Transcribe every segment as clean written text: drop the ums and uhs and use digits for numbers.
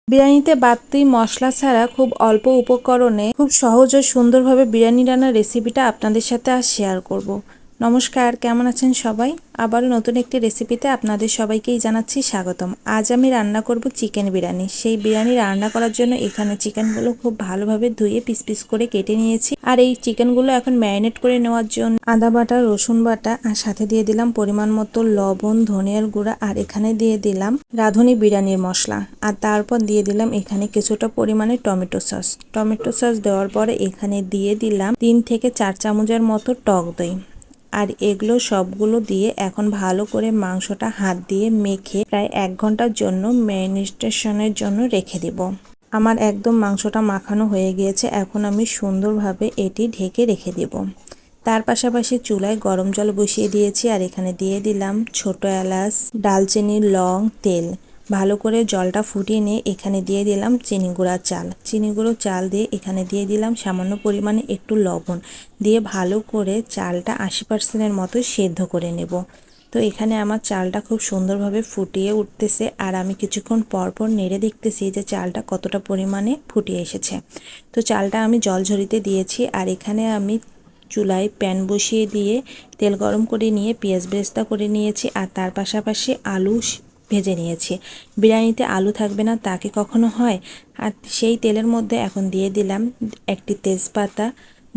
বিরিয়ানিতে বাড়তি মশলা ছাড়া খুব অল্প উপকরণে খুব সহজ ও সুন্দরভাবে বিরিয়ানি রান্নার রেসিপিটা আপনাদের সাথে আজ শেয়ার করব। নমস্কার, কেমন আছেন সবাই? আবারও নতুন একটি রেসিপিতে আপনাদের সবাইকেই জানাচ্ছি স্বাগতম। আজ আমি রান্না করব চিকেন বিরিয়ানি। সেই বিরিয়ানি রান্না করার জন্য এখানে চিকেনগুলো খুব ভালোভাবে ধুয়ে পিস পিস করে কেটে নিয়েছি। আর এই চিকেনগুলো এখন ম্যারিনেট করে নেওয়ার জন্য আদা বাটা, রসুন বাটা আর সাথে দিয়ে দিলাম পরিমাণ মতো লবণ, ধনিয়ার গুঁড়া আর এখানে দিয়ে দিলাম রাঁধুনি বিরিয়ানির মশলা। আর তারপর দিয়ে দিলাম এখানে কিছুটা পরিমাণে টমেটো সস। টমেটো সস দেওয়ার পরে এখানে দিয়ে দিলাম 3 থেকে 4 চামচের মতো টক দই। আর এগুলো সবগুলো দিয়ে এখন ভালো করে মাংসটা হাত দিয়ে মেখে প্রায় 1 ঘন্টার জন্য ম্যারিনেশনের জন্য রেখে দেব। আমার একদম মাংসটা মাখানো হয়ে গিয়েছে। এখন আমি সুন্দরভাবে এটি ঢেকে রেখে দেব। তার পাশাপাশি চুলায় গরম জল বসিয়ে দিয়েছি আর এখানে দিয়ে দিলাম ছোট এলাচ, দালচিনি, লং, তেল। ভালো করে জলটা ফুটিয়ে নিয়ে এখানে দিয়ে দিলাম চিনি গুঁড়া চাল। চিনি গুঁড়ো চাল দিয়ে এখানে দিয়ে দিলাম সামান্য পরিমাণে একটু লবণ দিয়ে ভালো করে চালটা 80%-এর মতো সেদ্ধ করে নেব। তো এখানে আমার চালটা খুব সুন্দরভাবে ফুটিয়ে উঠতেছে আর আমি কিছুক্ষণ পর পর নেড়ে দেখতেছি যে চালটা কতটা পরিমাণে ফুটিয়ে এসেছে। তো চালটা আমি জল ঝরিতে দিয়েছি আর এখানে আমি চুলায় প্যান বসিয়ে দিয়ে তেল গরম করে নিয়ে পেঁয়াজ বেরেস্তা করে নিয়েছি আর তার পাশাপাশি আলু ভেজে নিয়েছি। বিরিয়ানিতে আলু থাকবে না তা কি কখনো হয়? আর সেই তেলের মধ্যে এখন দিয়ে দিলাম একটি তেজপাতা,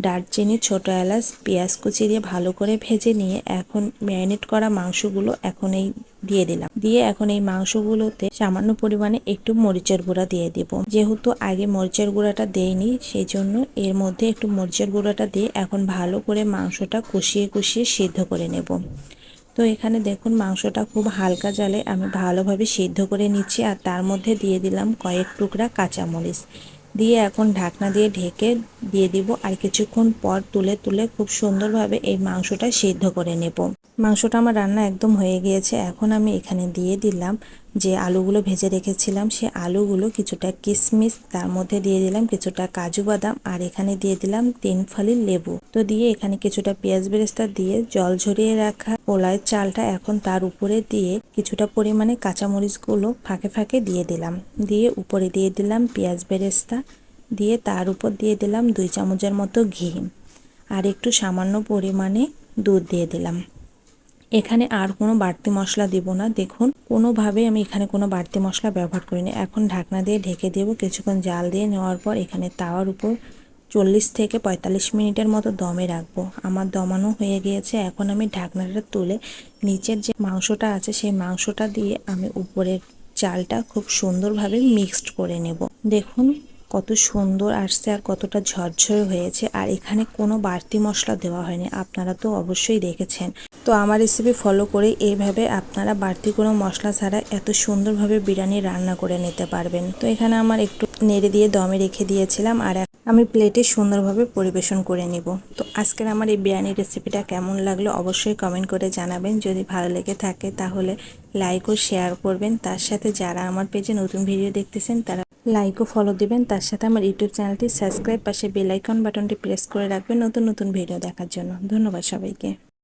দারচিনি, ছোট এলাচ, পেঁয়াজ কুচি দিয়ে ভালো করে ভেজে নিয়ে এখন ম্যারিনেট করা মাংসগুলো এখন এই দিয়ে দিলাম। দিয়ে এখন এই মাংসগুলোতে সামান্য পরিমাণে একটু মরিচের গুঁড়া দিয়ে দেব। যেহেতু আগে মরিচের গুঁড়াটা দেইনি সেই জন্য এর মধ্যে একটু মরিচের গুঁড়াটা দিয়ে এখন ভালো করে মাংসটা কষিয়ে কষিয়ে সিদ্ধ করে নেব। তো এখানে দেখুন মাংসটা খুব হালকা জালে আমি ভালোভাবে সিদ্ধ করে নিচ্ছি আর তার মধ্যে দিয়ে দিলাম কয়েক টুকরা কাঁচামরিচ দিয়ে এখন ঢাকনা দিয়ে ঢেকে দিয়ে দিব আর কিছুক্ষণ পর তুলে তুলে খুব সুন্দরভাবে এই মাংসটা সিদ্ধ করে নেব। মাংসটা আমার রান্না একদম হয়ে গিয়েছে। এখন আমি এখানে দিয়ে দিলাম যে আলুগুলো ভেজে রেখেছিলাম সে আলুগুলো, কিছুটা কিশমিশ, তার মধ্যে দিয়ে দিলাম কিছুটা কাজু বাদাম আর এখানে দিয়ে দিলাম 3 ফালি লেবু। তো দিয়ে এখানে কিছুটা পেঁয়াজ বেরেস্তা দিয়ে জল ঝরিয়ে রাখা পোলাওয়ের চালটা এখন তার উপরে দিয়ে কিছুটা পরিমাণে কাঁচামরিচগুলো ফাঁকে ফাঁকে দিয়ে দিলাম। দিয়ে উপরে দিয়ে দিলাম পেঁয়াজ বেরেস্তা দিয়ে তার উপর দিয়ে দিলাম 2 চামচের মতো ঘি আর একটু সামান্য পরিমাণে দুধ দিয়ে দিলাম। এখানে আর কোনো বাড়তি মশলা দেব না। দেখুন কোনোভাবেই আমি এখানে কোনো বাড়তি মশলা ব্যবহার করিনি। এখন ঢাকনা দিয়ে ঢেকে দেব। কিছুক্ষণ জাল দিয়ে নেওয়ার পর এখানে তাওয়ার উপর 40 থেকে 45 মিনিটের মতো দমে রাখবো। আমার দমানো হয়ে গিয়েছে। এখন আমি ঢাকনাটা তুলে নিচের যে মাংসটা আছে সেই মাংসটা দিয়ে আমি উপরের চালটা খুব সুন্দরভাবে মিক্সড করে নেব। দেখুন কত সুন্দর আসছে আর কতটা ঝরঝরে হয়েছে আর এখানে কোনো বাড়তি মশলা দেওয়া হয়নি। আপনারা তো অবশ্যই দেখেছেন। তো আমার রেসিপি ফলো করে এইভাবে আপনারা বাড়তি কোনো মশলা ছাড়া এত সুন্দরভাবে বিরিয়ানি রান্না করে নিতে পারবেন। তো এখানে আমার একটু নেড়ে দিয়ে দমে রেখে দিয়েছিলাম আর আমি প্লেটে সুন্দরভাবে পরিবেশন করে নিব। তো আজকের আমার এই বিরিয়ানি রেসিপিটা কেমন লাগলো অবশ্যই কমেন্ট করে জানাবেন। যদি ভালো লেগে থাকে তাহলে লাইক ও শেয়ার করবেন। তার সাথে যারা আমার পেজে নতুন ভিডিও দেখতেছেন তারা লাইক ও ফলো দিবেন। তার সাথে আমার ইউটিউব চ্যানেলটি সাবস্ক্রাইব, পাশে বেল আইকন বাটনটি প্রেস করে রাখবেন নতুন নতুন ভিডিও দেখার জন্য। ধন্যবাদ সবাইকে।